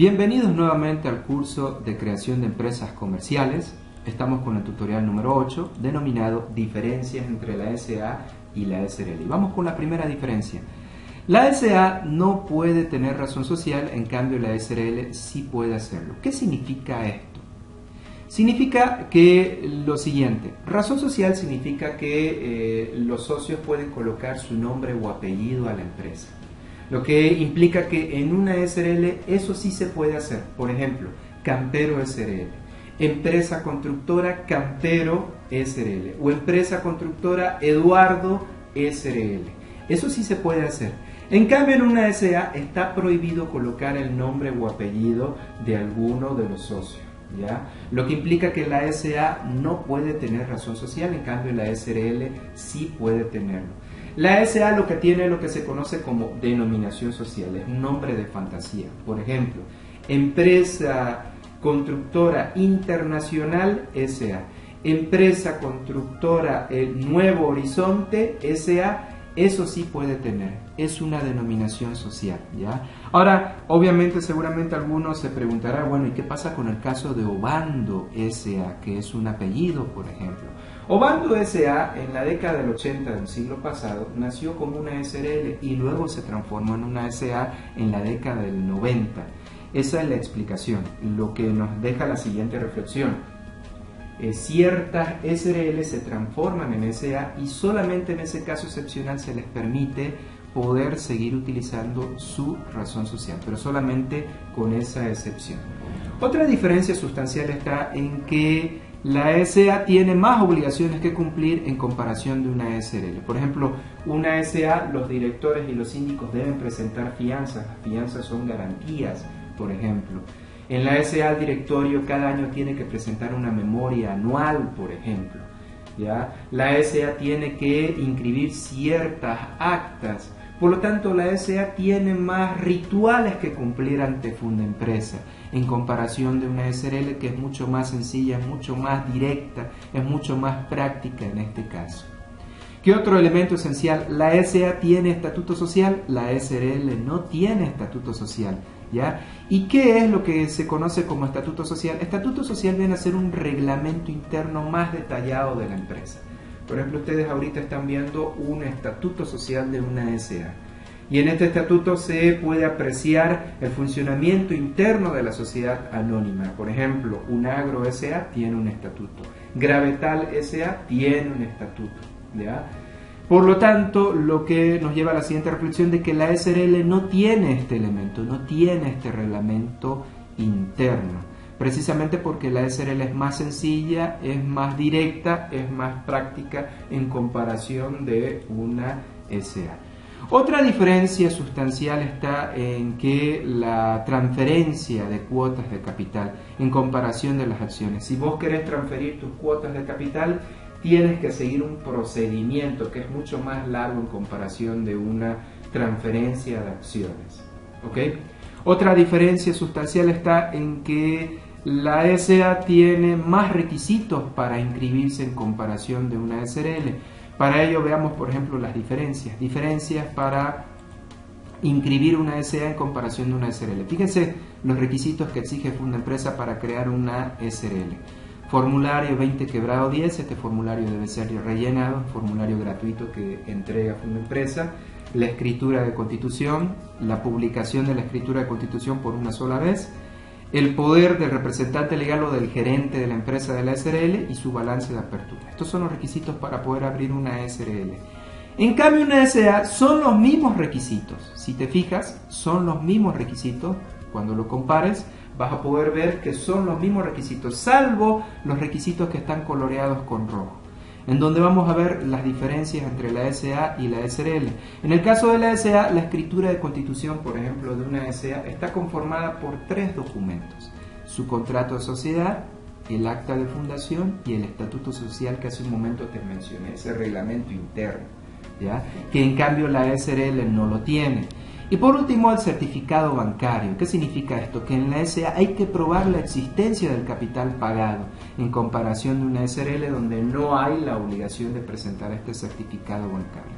Bienvenidos nuevamente al curso de creación de empresas comerciales. Estamos con el tutorial número 8, denominado diferencias entre la SA y la SRL. Y vamos con la primera diferencia. La SA no puede tener razón social, en cambio la SRL sí puede hacerlo. ¿Qué significa esto? Significa que lo siguiente, razón social significa que los socios pueden colocar su nombre o apellido a la empresa. Lo que implica que en una SRL eso sí se puede hacer. Por ejemplo, Campero SRL, empresa constructora Campero SRL o empresa constructora Eduardo SRL. Eso sí se puede hacer. En cambio, en una SA está prohibido colocar el nombre o apellido de alguno de los socios, ¿ya? Lo que implica que la SA no puede tener razón social, en cambio la SRL sí puede tenerlo. La SA lo que tiene es lo que se conoce como denominación social, es un nombre de fantasía. Por ejemplo, Empresa Constructora Internacional SA, Empresa Constructora El Nuevo Horizonte SA, eso sí puede tener, es una denominación social, ¿ya? Ahora, obviamente, seguramente algunos se preguntarán, bueno, ¿y qué pasa con el caso de Obando SA, que es un apellido, por ejemplo? Obando SA, en la década del 80 del siglo pasado, nació como una SRL y luego se transformó en una SA en la década del 90. Esa es la explicación, lo que nos deja la siguiente reflexión. Ciertas SRL se transforman en SA y solamente en ese caso excepcional se les permite poder seguir utilizando su razón social, pero solamente con esa excepción. Otra diferencia sustancial está en que la SA tiene más obligaciones que cumplir en comparación de una SRL. Por ejemplo, una SA, los directores y los síndicos deben presentar fianzas. Las fianzas son garantías, por ejemplo. En la SA, el directorio cada año tiene que presentar una memoria anual, por ejemplo, ¿ya? La SA tiene que inscribir ciertas actas. Por lo tanto, la SA tiene más rituales que cumplir ante Fundempresa, en comparación de una SRL que es mucho más sencilla, es mucho más directa, es mucho más práctica en este caso. ¿Qué otro elemento esencial? La SA tiene estatuto social, la SRL no tiene estatuto social, ¿ya? ¿Y qué es lo que se conoce como estatuto social? Estatuto social viene a ser un reglamento interno más detallado de la empresa. Por ejemplo, ustedes ahorita están viendo un estatuto social de una SA. Y en este estatuto se puede apreciar el funcionamiento interno de la sociedad anónima. Por ejemplo, Unagro SA tiene un estatuto, Gravetal SA tiene un estatuto, ¿ya? Por lo tanto, lo que nos lleva a la siguiente reflexión de que la SRL no tiene este elemento, no tiene este reglamento interno. Precisamente porque la SRL es más sencilla, es más directa, es más práctica en comparación de una SA. Otra diferencia sustancial está en que la transferencia de cuotas de capital en comparación de las acciones. Si vos querés transferir tus cuotas de capital, tienes que seguir un procedimiento que es mucho más largo en comparación de una transferencia de acciones, ¿ok? Otra diferencia sustancial está en que la SA tiene más requisitos para inscribirse en comparación de una SRL. Para ello veamos, por ejemplo, las diferencias. Diferencias para inscribir una SA en comparación de una SRL. Fíjense los requisitos que exige Fundempresa para crear una SRL. Formulario 20/10, este formulario debe ser rellenado, un formulario gratuito que entrega Fundempresa. La escritura de constitución, la publicación de la escritura de constitución por una sola vez, el poder del representante legal o del gerente de la empresa de la SRL y su balance de apertura. Estos son los requisitos para poder abrir una SRL. En cambio, una SA son los mismos requisitos. Si te fijas, son los mismos requisitos. Cuando lo compares, vas a poder ver que son los mismos requisitos, salvo los requisitos que están coloreados con rojo, en donde vamos a ver las diferencias entre la SA y la SRL. En el caso de la SA, la escritura de constitución, por ejemplo, de una SA, está conformada por 3 documentos: su contrato de sociedad, el acta de fundación y el estatuto social que hace un momento te mencioné, ese reglamento interno, ¿ya? Que en cambio la SRL no lo tiene. Y por último, el certificado bancario. ¿Qué significa esto? Que en la SA hay que probar la existencia del capital pagado, en comparación de una SRL donde no hay la obligación de presentar este certificado bancario.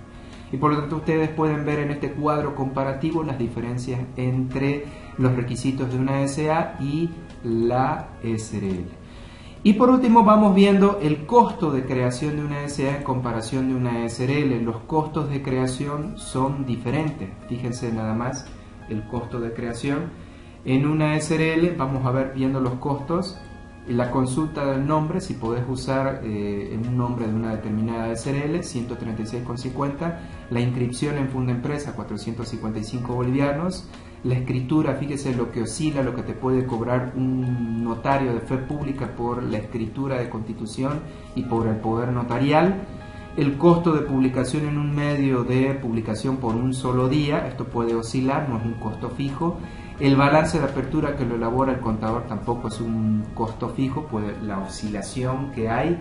y por lo tanto ustedes pueden ver en este cuadro comparativo las diferencias entre los requisitos de una SA y la SRL. Y por último vamos viendo el costo de creación de una SA en comparación de una SRL. Los costos de creación son diferentes. Fíjense nada más el costo de creación. En una SRL vamos a ver viendo los costos. La consulta del nombre, si podés usar un nombre de una determinada SRL, 136,50. La inscripción en Fundempresa, 455 bolivianos. La escritura, fíjese lo que oscila, lo que te puede cobrar un notario de fe pública por la escritura de constitución y por el poder notarial. El costo de publicación en un medio de publicación por un solo día, esto puede oscilar, no es un costo fijo. El balance de apertura que lo elabora el contador tampoco es un costo fijo, puede la oscilación que hay.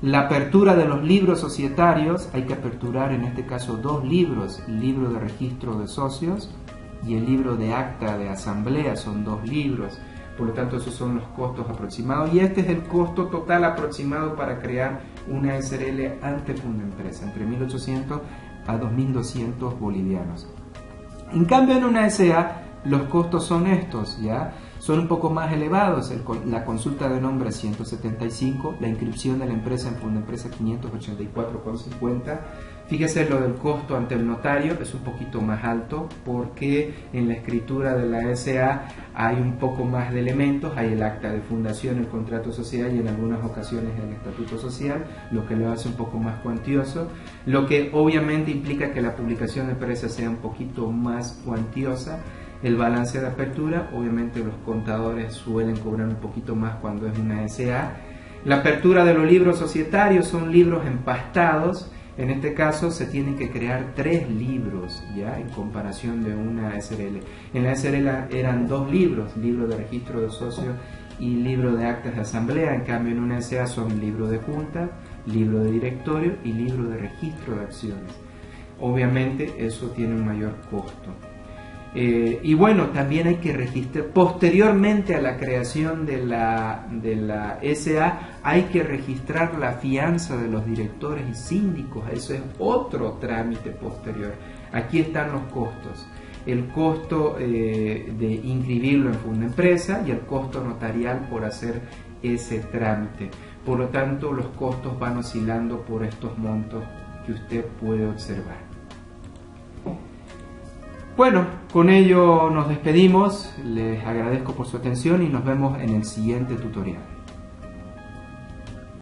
La apertura de los libros societarios, hay que aperturar en este caso 2 libros, el libro de registro de socios y el libro de acta de asamblea, son 2 libros, por lo tanto esos son los costos aproximados y este es el costo total aproximado para crear una SRL ante Fundempresa, entre 1.800 a 2.200 bolivianos. En cambio en una SA los costos son estos, ¿ya? Son un poco más elevados, la consulta de nombre 175, la inscripción de la empresa en Fundempresa 584,50. Fíjese lo del costo ante el notario, es un poquito más alto porque en la escritura de la SA hay un poco más de elementos, hay el acta de fundación, el contrato social y en algunas ocasiones el estatuto social, lo que lo hace un poco más cuantioso, lo que obviamente implica que la publicación de empresa sea un poquito más cuantiosa. El balance de apertura, obviamente los contadores suelen cobrar un poquito más cuando es una SA. La apertura de los libros societarios son libros empastados. En este caso se tienen que crear 3 libros, ¿ya? En comparación de una SRL. En la SRL eran 2 libros, libro de registro de socios y libro de actas de asamblea. En cambio en una SA son libro de junta, libro de directorio y libro de registro de acciones. Obviamente eso tiene un mayor costo. Y bueno, también hay que registrar, posteriormente a la creación de la SA, hay que registrar la fianza de los directores y síndicos, eso es otro trámite posterior. Aquí están los costos, el costo de inscribirlo en Fundempresa y el costo notarial por hacer ese trámite. Por lo tanto, los costos van oscilando por estos montos que usted puede observar. Bueno, con ello nos despedimos, les agradezco por su atención y nos vemos en el siguiente tutorial.